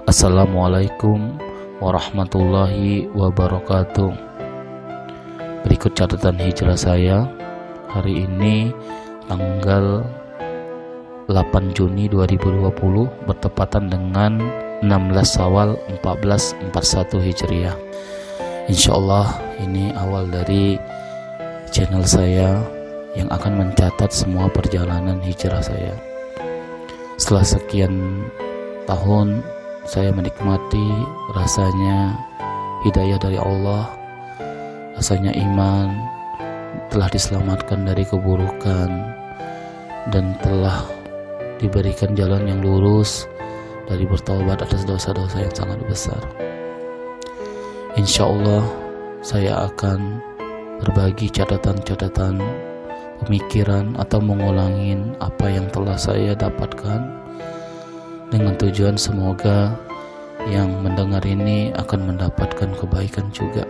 Assalamualaikum warahmatullahi wabarakatuh. Berikut catatan hijrah saya hari ini tanggal 8 Juni 2020 bertepatan dengan 16 Syawal 1441 Hijriah. Insyaallah ini awal dari channel saya yang akan mencatat semua perjalanan hijrah saya. Setelah sekian tahun saya menikmati rasanya hidayah dari Allah, rasanya iman, telah diselamatkan dari keburukan dan telah diberikan jalan yang lurus dari bertaubat atas dosa-dosa yang sangat besar. Insya Allah saya akan berbagi catatan-catatan pemikiran atau mengulangin apa yang telah saya dapatkan dengan tujuan semoga yang mendengar ini akan mendapatkan kebaikan juga,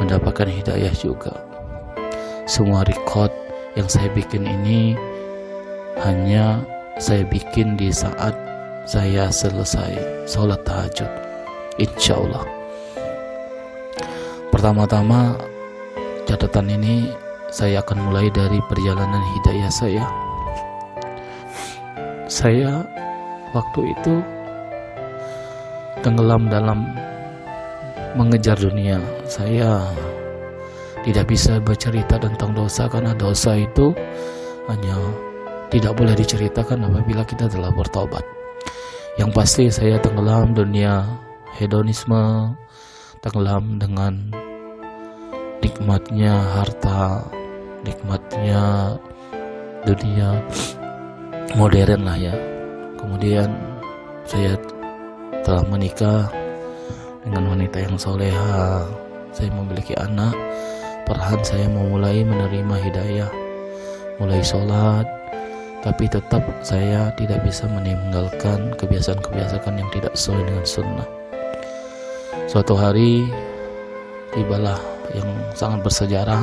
mendapatkan hidayah juga. Semua record yang saya bikin ini hanya saya bikin di saat saya selesai sholat tahajud, insya Allah. Pertama-tama catatan ini saya akan mulai dari perjalanan hidayah saya. Saya waktu itu tenggelam dalam mengejar dunia. Saya tidak bisa bercerita tentang dosa karena dosa itu hanya tidak boleh diceritakan apabila kita telah bertobat. Yang pasti saya tenggelam dunia hedonisme, tenggelam dengan nikmatnya harta, nikmatnya dunia modern lah ya. Kemudian saya telah menikah dengan wanita yang soleha, saya memiliki anak, perlahan saya memulai menerima hidayah, mulai sholat, tapi tetap saya tidak bisa meninggalkan kebiasaan-kebiasaan yang tidak sesuai dengan sunnah. Suatu hari tibalah yang sangat bersejarah.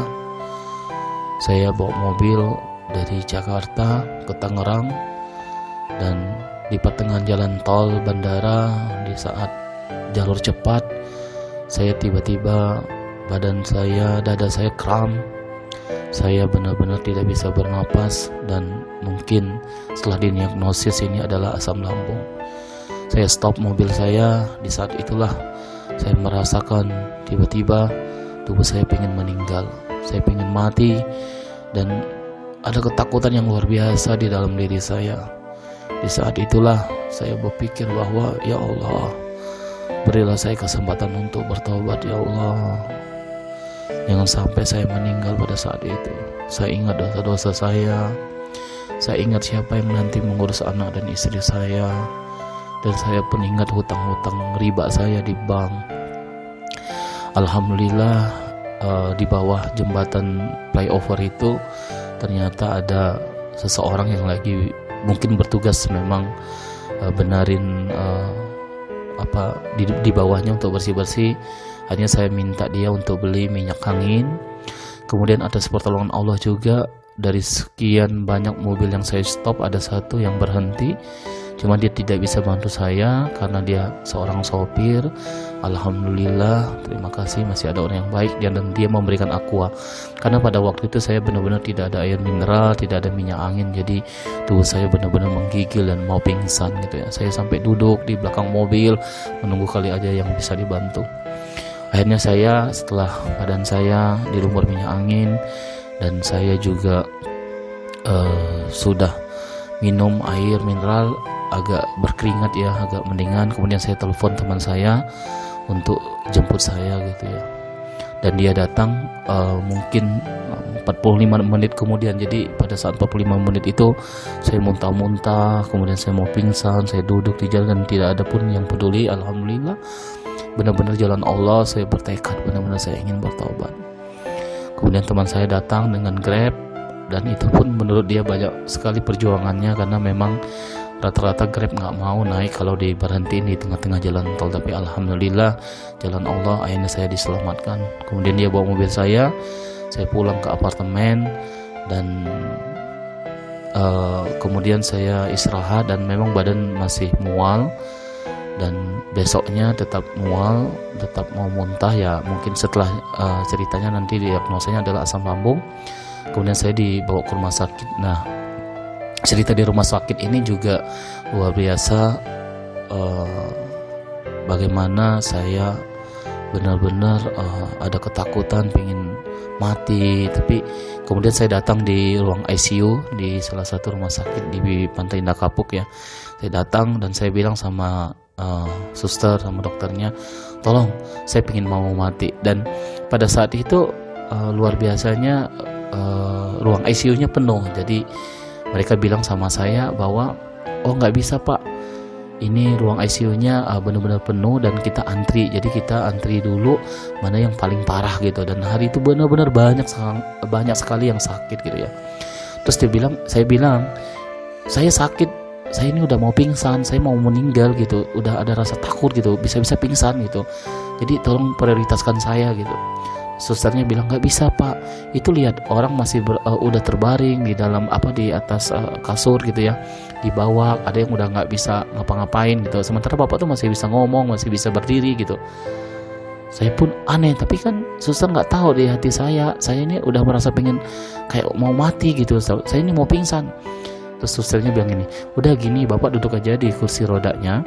Saya bawa mobil dari Jakarta ke Tangerang, dan di pertengahan jalan tol bandara, di saat jalur cepat, saya tiba-tiba dada saya kram. Saya benar-benar tidak bisa bernapas, dan mungkin setelah didiagnosis ini adalah asam lambung. Saya stop mobil saya. Di saat itulah saya merasakan tiba-tiba tubuh saya ingin meninggal, saya ingin mati, dan ada ketakutan yang luar biasa di dalam diri saya. Di saat itulah saya berpikir bahwa ya Allah, berilah saya kesempatan untuk bertobat ya Allah. Jangan sampai saya meninggal pada saat itu. Saya ingat dosa-dosa saya ingat siapa yang nanti mengurus anak dan istri saya, dan saya pun ingat hutang-hutang riba saya di bank. Alhamdulillah di bawah jembatan flyover itu ternyata ada seseorang yang lagi mungkin bertugas memang benarin di bawahnya untuk bersih-bersih. Hanya saya minta dia untuk beli minyak angin. Kemudian atas pertolongan Allah juga, dari sekian banyak mobil yang saya stop, ada satu yang berhenti. Cuma dia tidak bisa bantu saya karena dia seorang sopir. Alhamdulillah, terima kasih, masih ada orang yang baik, dan dia memberikan aqua. Karena pada waktu itu saya benar-benar tidak ada air mineral, tidak ada minyak angin, jadi tubuh saya benar-benar menggigil dan mau pingsan gitu ya. Saya sampai duduk di belakang mobil menunggu kali aja yang bisa dibantu. Akhirnya saya, setelah badan saya dilumur minyak angin dan saya juga sudah minum air mineral, agak berkeringat ya, agak mendingan. Kemudian saya telepon teman saya untuk jemput saya gitu ya, dan dia datang mungkin 45 menit kemudian. Jadi pada saat 45 menit itu saya muntah-muntah, kemudian saya mau pingsan, saya duduk di jalan dan tidak ada pun yang peduli. Alhamdulillah, benar-benar jalan Allah. Saya bertekad, benar-benar saya ingin bertobat. Kemudian teman saya datang dengan Grab, dan itu pun menurut dia banyak sekali perjuangannya, karena memang rata-rata Grab nggak mau naik kalau diberhentiin di tengah-tengah jalan tol. Tapi alhamdulillah jalan Allah, akhirnya saya diselamatkan. Kemudian dia bawa mobil saya pulang ke apartemen, dan kemudian saya istirahat, dan memang badan masih mual dan besoknya tetap mual, tetap mau muntah ya. Mungkin setelah ceritanya nanti diagnosanya adalah asam lambung. Kemudian saya dibawa ke rumah sakit. Nah, cerita di rumah sakit ini juga luar biasa, bagaimana saya benar-benar ada ketakutan pengen mati. Tapi kemudian saya datang di ruang ICU di salah satu rumah sakit di Pantai Indah Kapuk ya. Saya datang dan saya bilang sama suster sama dokternya, tolong saya pengen mau mati. Dan pada saat itu luar biasanya ruang ICU-nya penuh. Jadi mereka bilang sama saya bahwa oh nggak bisa pak, ini ruang ICU-nya benar-benar penuh dan kita antri. Jadi kita antri dulu mana yang paling parah gitu. Dan hari itu benar-benar banyak sekali yang sakit gitu ya. Terus saya bilang saya sakit, saya ini udah mau pingsan, saya mau meninggal gitu, udah ada rasa takut gitu, bisa-bisa pingsan gitu. Jadi tolong prioritaskan saya gitu. Susternya bilang nggak bisa pak, itu lihat orang masih udah terbaring di dalam di atas kasur gitu ya, di bawah ada yang udah nggak bisa ngapa-ngapain gitu, sementara bapak tuh masih bisa ngomong, masih bisa berdiri gitu. Saya pun aneh, tapi kan suster nggak tahu di hati saya ini udah merasa pengen kayak mau mati gitu, saya ini mau pingsan. Terus susternya bilang gini, udah gini bapak duduk aja di kursi rodanya,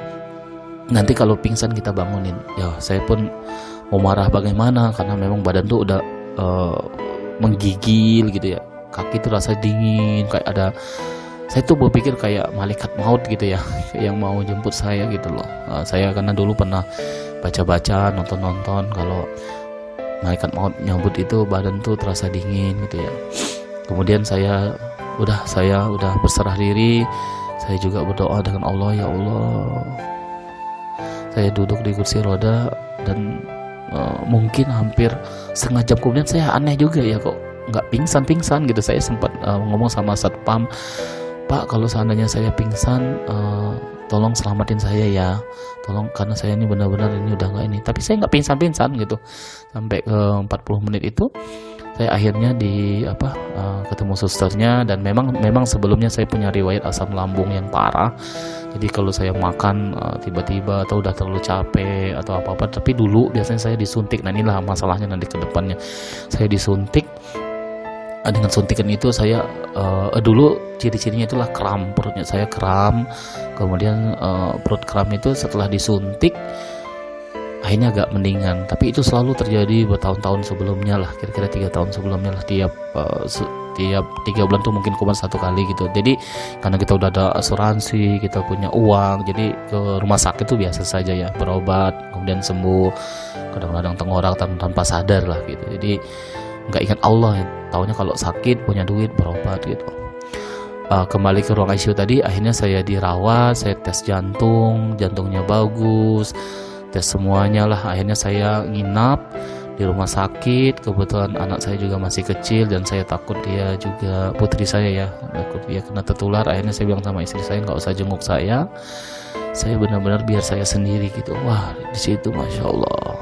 nanti kalau pingsan kita bangunin. Ya saya pun mau marah bagaimana, karena memang badan tuh udah menggigil gitu ya, kaki tuh rasa dingin, kayak ada, saya tuh berpikir kayak malaikat maut gitu ya yang mau jemput saya gitu loh. Saya karena dulu pernah baca-baca, nonton kalau malaikat maut nyambut itu badan tuh terasa dingin gitu ya. Kemudian saya udah berserah diri, saya juga berdoa dengan Allah, ya Allah. Saya duduk di kursi roda dan mungkin hampir setengah jam kemudian saya aneh juga ya, kok nggak pingsan gitu. Saya sempat ngomong sama satpam, Pak kalau seandainya saya pingsan tolong selamatin saya ya, tolong, karena saya ini benar-benar ini udah nggak ini. Tapi saya nggak pingsan gitu sampai ke 40 menit itu. Saya akhirnya ketemu susternya, dan memang sebelumnya saya punya riwayat asam lambung yang parah. Jadi kalau saya makan tiba-tiba atau udah terlalu capek atau apa-apa, tapi dulu biasanya saya disuntik. Nah inilah masalahnya nanti ke depannya. Saya disuntik, dengan suntikan itu saya dulu ciri-cirinya itulah kram, perutnya saya kram. Kemudian perut kram itu setelah disuntik akhirnya agak mendingan, tapi itu selalu terjadi bertahun-tahun sebelumnya lah, kira-kira 3 tahun sebelumnya lah. Tiap 3 bulan tuh mungkin cuma 1 kali gitu. Jadi karena kita udah ada asuransi, kita punya uang, jadi ke rumah sakit tuh biasa saja ya, berobat kemudian sembuh, kadang-kadang tengorak tanpa sadar lah gitu. Jadi nggak ingat Allah ya, taunya kalau sakit punya duit berobat gitu. Kembali ke ruang ICU tadi, akhirnya saya dirawat, saya tes jantungnya bagus, tes semuanya lah. Akhirnya saya nginap di rumah sakit. Kebetulan anak saya juga masih kecil dan saya takut dia juga, putri saya ya, takut dia kena tertular. Akhirnya saya bilang sama istri saya nggak usah jenguk saya benar-benar biar saya sendiri gitu. Wah di situ masya Allah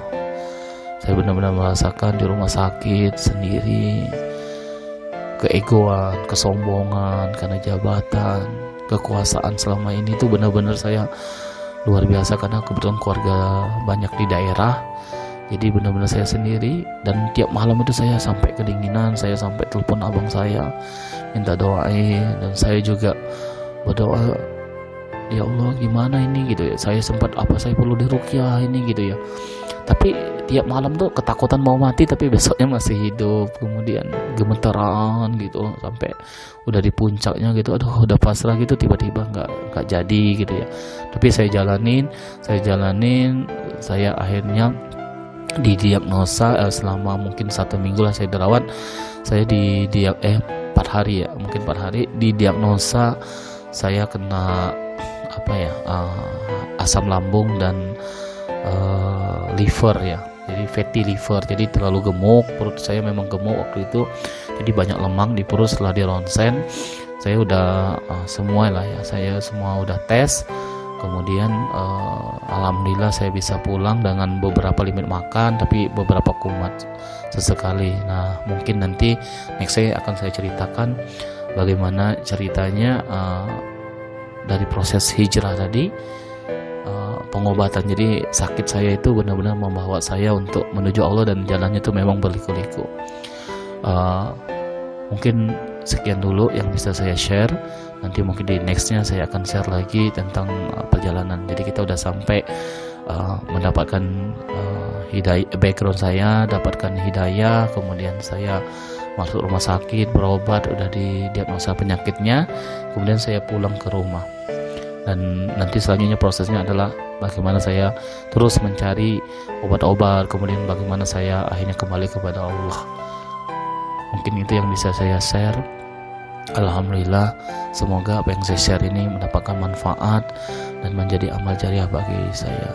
saya benar-benar merasakan di rumah sakit sendiri keegoan, kesombongan karena jabatan, kekuasaan selama ini tuh benar-benar saya luar biasa, karena kebetulan keluarga banyak di daerah. Jadi benar-benar saya sendiri, dan tiap malam itu saya sampai kedinginan, saya sampai telepon abang saya minta doain, dan saya juga berdoa, ya Allah gimana ini gitu ya. Saya sempat saya perlu diruqyah ini gitu ya. Tapi tiap malam tuh ketakutan mau mati, tapi besoknya masih hidup. Kemudian gemetaran gitu sampai udah di puncaknya gitu, aduh udah pasrah gitu, tiba-tiba nggak jadi gitu ya. Tapi saya jalanin, saya akhirnya didiagnosa selama mungkin 1 minggu lah saya dirawat. Saya 4 hari ya, mungkin 4 hari didiagnosa saya kena asam lambung dan liver ya, jadi fatty liver. Jadi terlalu gemuk, perut saya memang gemuk waktu itu, jadi banyak lemang di perut. Setelah di ronsen saya udah semua lah ya, saya semua udah tes. Kemudian alhamdulillah saya bisa pulang dengan beberapa limit makan, tapi beberapa kumat sesekali. Nah mungkin nanti next akan saya ceritakan bagaimana ceritanya dari proses hijrah tadi pengobatan. Jadi sakit saya itu benar-benar membawa saya untuk menuju Allah, dan jalannya itu memang berliku-liku. Mungkin sekian dulu yang bisa saya share. Nanti mungkin di nextnya saya akan share lagi tentang perjalanan. Jadi kita udah sampai mendapatkan hidayah, background saya dapatkan hidayah, kemudian saya masuk rumah sakit, berobat, udah didiagnosa penyakitnya, kemudian saya pulang ke rumah. Dan nanti selanjutnya prosesnya adalah bagaimana saya terus mencari obat-obat, kemudian bagaimana saya akhirnya kembali kepada Allah. Mungkin itu yang bisa saya share. Alhamdulillah, semoga apa yang saya share ini mendapatkan manfaat dan menjadi amal jariah bagi saya.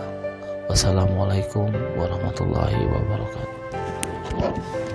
Wassalamualaikum warahmatullahi wabarakatuh.